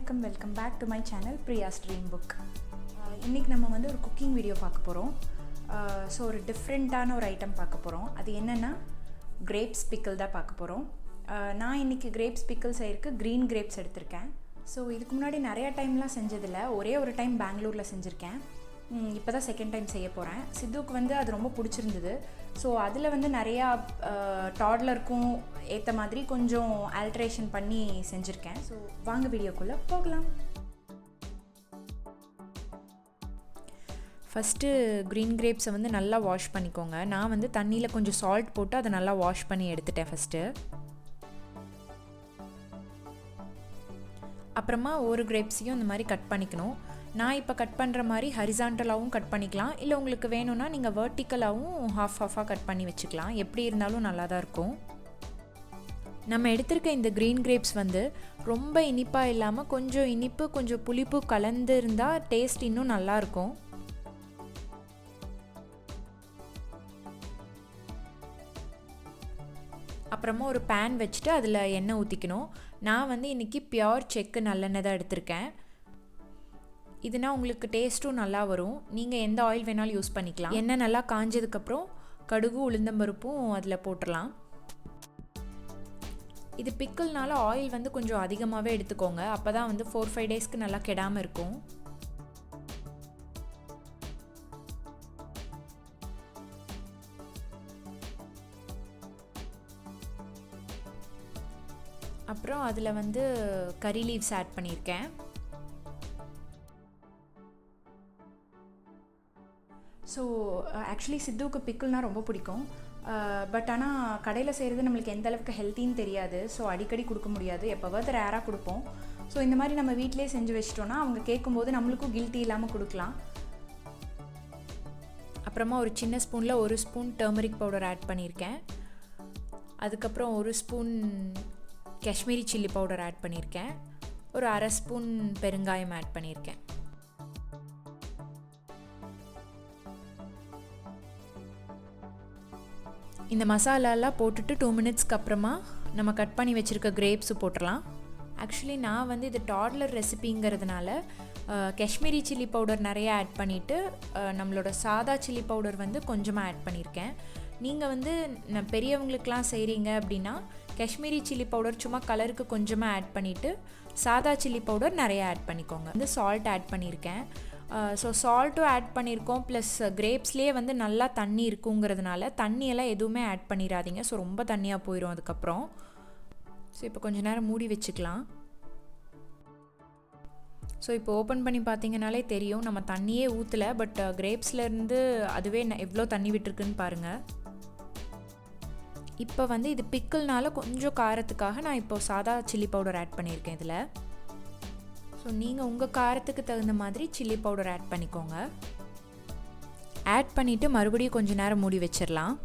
வணக்கம், welcome back to my channel Priya's dream book. இன்றைக்கி நம்ம வந்து ஒரு குக்கிங் வீடியோ பார்க்க போகிறோம். ஸோ ஒரு டிஃப்ரெண்ட்டான ஒரு ஐட்டம் பார்க்க போகிறோம். அது என்னென்னா கிரேப்ஸ் பிக்கிள் தான் பார்க்க போகிறோம். நான் இன்றைக்கி கிரேப்ஸ் பிக்கிள் செய்யறதுக்கு க்ரீன் கிரேப்ஸ் எடுத்திருக்கேன். ஸோ இதுக்கு முன்னாடி நிறையா டைம்லாம் செஞ்சதில்லை, ஒரே ஒரு டைம் பெங்களூரில் செஞ்சுருக்கேன். இப்போ தான் செகண்ட் டைம் செய்ய போகிறேன். சித்துவுக்கு வந்து அது ரொம்ப பிடிச்சிருந்தது. ஸோ அதில் வந்து நிறையா டாட்லருக்கும் ஏற்ற மாதிரி கொஞ்சம் ஆல்ட்ரேஷன் பண்ணி செஞ்சுருக்கேன். ஸோ வாங்க வீடியோக்குள்ளே போகலாம். ஃபஸ்ட்டு க்ரீன் கிரேப்ஸை வந்து நல்லா வாஷ் பண்ணிக்கோங்க. நான் வந்து தண்ணியில் கொஞ்சம் சால்ட் போட்டு அதை நல்லா வாஷ் பண்ணி எடுத்துட்டேன் ஃபஸ்ட்டு. அப்புறமா ஒரு கிரேப்ஸையும் இந்த மாதிரி கட் பண்ணிக்கணும். நான் இப்போ கட் பண்ணுற மாதிரி ஹரிசாண்டலாகவும் கட் பண்ணிக்கலாம், இல்லை உங்களுக்கு வேணும்னா நீங்கள் வெர்டிக்கலாகவும் ஹாஃபாக கட் பண்ணி வச்சுக்கலாம். எப்படி இருந்தாலும் நல்லா தான் இருக்கும். நம்ம எடுத்திருக்க இந்த க்ரீன் கிரேப்ஸ் வந்து ரொம்ப இனிப்பாக இல்லாமல் கொஞ்சம் இனிப்பு கொஞ்சம் புளிப்பு கலந்து இருந்தால் டேஸ்ட் இன்னும் நல்லாயிருக்கும். அப்புறமா ஒரு பேன் வச்சுட்டு அதில் எண்ணெய் ஊற்றிக்கணும். நான் வந்து இன்றைக்கி பியோர் செக்கு நல்லெண்ணெய் தான் எடுத்திருக்கேன். இதுனா உங்களுக்கு டேஸ்ட்டும் நல்லா வரும். நீங்கள் எந்த ஆயில் வேணாலும் யூஸ் பண்ணிக்கலாம். எண்ணெய் நல்லா காஞ்சதுக்கப்புறம் கடுகு உளுந்தம்பருப்பும் அதில் போட்டுடலாம். இது பிக்கிள்னால ஆயில் வந்து கொஞ்சம் அதிகமாகவே எடுத்துக்கோங்க, அப்போ தான் வந்து 4-5 டேஸ்க்கு நல்லா கெடாமல் இருக்கும். அப்புறம் அதில் வந்து கறி லீவ்ஸ் ஆட் பண்ணியிருக்கேன். ஸோ ஆக்சுவலி சித்துவுக்கு பிக்கிள்னால் ரொம்ப பிடிக்கும். பட் ஆனால் கடையில் செய்கிறது நம்மளுக்கு எந்த அளவுக்கு ஹெல்த்தின்னு தெரியாது. ஸோ அடிக்கடி கொடுக்க முடியாது, எப்போவாவது ரேராக கொடுப்போம். ஸோ இந்த மாதிரி நம்ம வீட்டிலே செஞ்சு வச்சிட்டோன்னா அவங்க கேட்கும்போது நம்மளுக்கும் கில்ட்டி இல்லாமல் கொடுக்கலாம். அப்புறமா ஒரு சின்ன ஸ்பூனில் 1 ஸ்பூன் டர்மரிக் பவுடர் ஆட் பண்ணியிருக்கேன். அதுக்கப்புறம் 1 spoon Kashmiri chilli powder add பண்ணியிருக்கேன். ஒரு 1/2 ஸ்பூன் பெருங்காயம் ஆட் பண்ணியிருக்கேன். இந்த மசாலாலாம் போட்டுட்டு 2 மினிட்ஸ்க்கு அப்புறமா நம்ம கட் பண்ணி வச்சுருக்க கிரேப்ஸு போட்டுடலாம். ஆக்சுவலி நான் வந்து இது டாட்லர் ரெசிபிங்கிறதுனால காஷ்மீரி சில்லி பவுடர் நிறையா ஆட் பண்ணிவிட்டு நம்மளோட சாதா சில்லி பவுடர் வந்து கொஞ்சமாக ஆட் பண்ணியிருக்கேன். நீங்கள் வந்து பெரியவங்களுக்கெலாம் செய்கிறீங்க அப்படின்னா காஷ்மீரி சில்லி பவுடர் சும்மா கலருக்கு கொஞ்சமாக ஆட் பண்ணிவிட்டு சாதா சில்லி பவுடர் நிறையா ஆட் பண்ணிக்கோங்க. வந்து சால்ட் ஆட் பண்ணியிருக்கேன். ஸோ சால்ட்டும் ஆட் பண்ணியிருக்கோம், ப்ளஸ் கிரேப்ஸ்லேயே வந்து நல்லா தண்ணி இருக்குங்கிறதுனால தண்ணியெல்லாம் எதுவுமே ஆட் பண்ணிடாதீங்க. ஸோ ரொம்ப தண்ணியாக போயிடும் அதுக்கப்புறம். ஸோ இப்போ கொஞ்சம் நேரம் மூடி வச்சுக்கலாம். ஸோ இப்போ ஓப்பன் பண்ணி பார்த்தீங்கனாலே தெரியும், நம்ம தண்ணியே ஊற்றலை, பட் கிரேப்ஸ்லேருந்து அதுவே எவ்வளோ தண்ணி விட்டுருக்குன்னு பாருங்கள். இப்போ வந்து இது பிக்கிள்னால கொஞ்சம் காரத்துக்காக நான் இப்போ சாதா சில்லி பவுடர் ஆட் பண்ணியிருக்கேன் இதில். ஸோ நீங்கள் உங்கள் காரத்துக்கு தகுந்த மாதிரி சில்லி பவுடர் ஆட் பண்ணிக்கோங்க. ஆட் பண்ணிவிட்டு மறுபடியும் கொஞ்சம் நேரம் மூடி வச்சிடலாம்.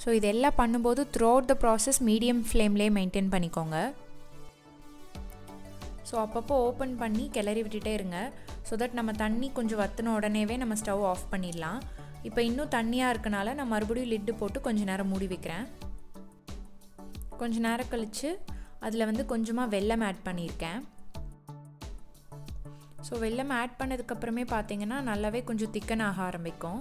ஸோ இதெல்லாம் பண்ணும்போது through out the process medium ஃப்ளேம்லேயே மெயின்டைன் பண்ணிக்கோங்க. ஸோ அப்பப்போ ஓப்பன் பண்ணி கிளறி விட்டுட்டே இருங்க. ஸோ தட் நம்ம தண்ணி கொஞ்சம் வற்றின உடனேவே நம்ம ஸ்டவ் ஆஃப் பண்ணிடலாம். இப்போ இன்னும் தண்ணியாக இருக்கனால நான் மறுபடியும் லிட்டு போட்டு கொஞ்சம் நேரம் மூடி வைக்கிறேன். கொஞ்சம் நேரம் கழித்து அதில் வந்து கொஞ்சமாக வெல்லம் ஆட் பண்ணியிருக்கேன். ஸோ வெல்லம் ஆட் பண்ணதுக்கப்புறமே பார்த்தீங்கன்னா நல்லாவே கொஞ்சம் திக்கன் ஆக ஆரம்பிக்கும்.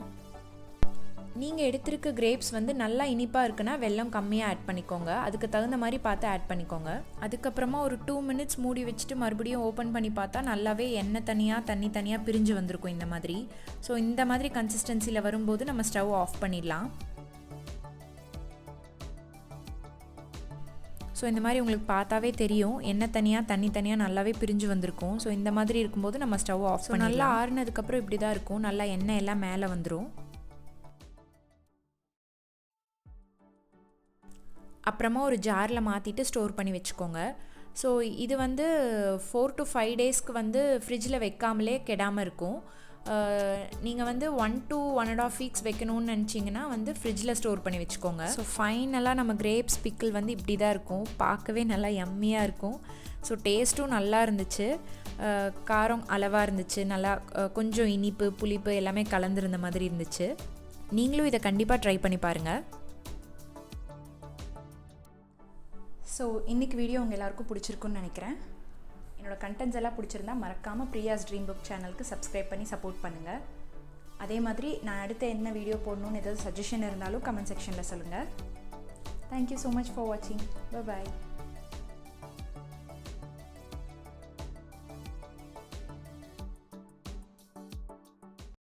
நீங்கள் எடுத்திருக்க கிரேப்ஸ் வந்து நல்லா இனிப்பாக இருக்குன்னா வெல்லம் கம்மியாக ஆட் பண்ணிக்கோங்க, அதுக்கு தகுந்த மாதிரி பார்த்து ஆட் பண்ணிக்கோங்க. அதுக்கப்புறமா ஒரு 2 மினிட்ஸ் மூடி வச்சுட்டு மறுபடியும் ஓப்பன் பண்ணி பார்த்தா நல்லாவே எண்ணெய் தனியாக தண்ணி தனியாக பிரிஞ்சு வந்திருக்கும் இந்த மாதிரி. ஸோ இந்த மாதிரி கன்சிஸ்டன்சியில் வரும்போது நம்ம ஸ்டவ் ஆஃப் பண்ணிடலாம். ஸோ இந்த மாதிரி உங்களுக்கு பார்த்தாவே தெரியும், எண்ணெய் தனியாக தண்ணி தனியாக நல்லாவே பிரிஞ்சு வந்திருக்கும். ஸோ இந்த மாதிரி இருக்கும்போது நம்ம ஸ்டவ் ஆஃப் பண்ணி நல்லா ஆறுனதுக்கப்புறம் இப்படி தான் இருக்கும், நல்லா எண்ணெய் எல்லாம் மேலே வந்துடும். அப்புறமா ஒரு ஜாரில் மாற்றிட்டு ஸ்டோர் பண்ணி வச்சுக்கோங்க. ஸோ இது வந்து 4 to 5 டேஸ்க்கு வந்து ஃப்ரிட்ஜில் வைக்காமலே கெடாமல் இருக்கும். நீங்கள் வந்து 1 to 1.5 வீக்ஸ் வைக்கணும்னு நினச்சிங்கன்னா வந்து ஃப்ரிட்ஜில் ஸ்டோர் பண்ணி வச்சுக்கோங்க. ஸோ ஃபைனலாக நம்ம கிரேப்ஸ் பிக்கிள் வந்து இப்படி தான் இருக்கும், பார்க்கவே நல்லா யம்மியாக இருக்கும். ஸோ டேஸ்ட்டும் நல்லா இருந்துச்சு, காரம் அளவாக இருந்துச்சு, நல்லா கொஞ்சம் இனிப்பு புளிப்பு எல்லாமே கலந்துருந்த மாதிரி இருந்துச்சு. நீங்களும் இதை கண்டிப்பாக ட்ரை பண்ணி பாருங்கள். ஸோ இன்றைக்கி வீடியோ உங்கள் எல்லாருக்கும் பிடிச்சிருக்குன்னு நினைக்கிறேன். என்னோடய கண்டென்ட்ஸ் எல்லாம் பிடிச்சிருந்தா மறக்காமல் பிரியாஸ் ட்ரீம் புக் சேனலுக்கு சப்ஸ்கிரைப் பண்ணி சப்போர்ட் பண்ணுங்கள். அதே மாதிரி நான் அடுத்த என்ன வீடியோ போடணுன்னு ஏதாவது சஜஷன் இருந்தாலும் கமெண்ட் செக்ஷனில் சொல்லுங்கள். தேங்க்யூ ஸோ மச் ஃபார் வாட்சிங். பை.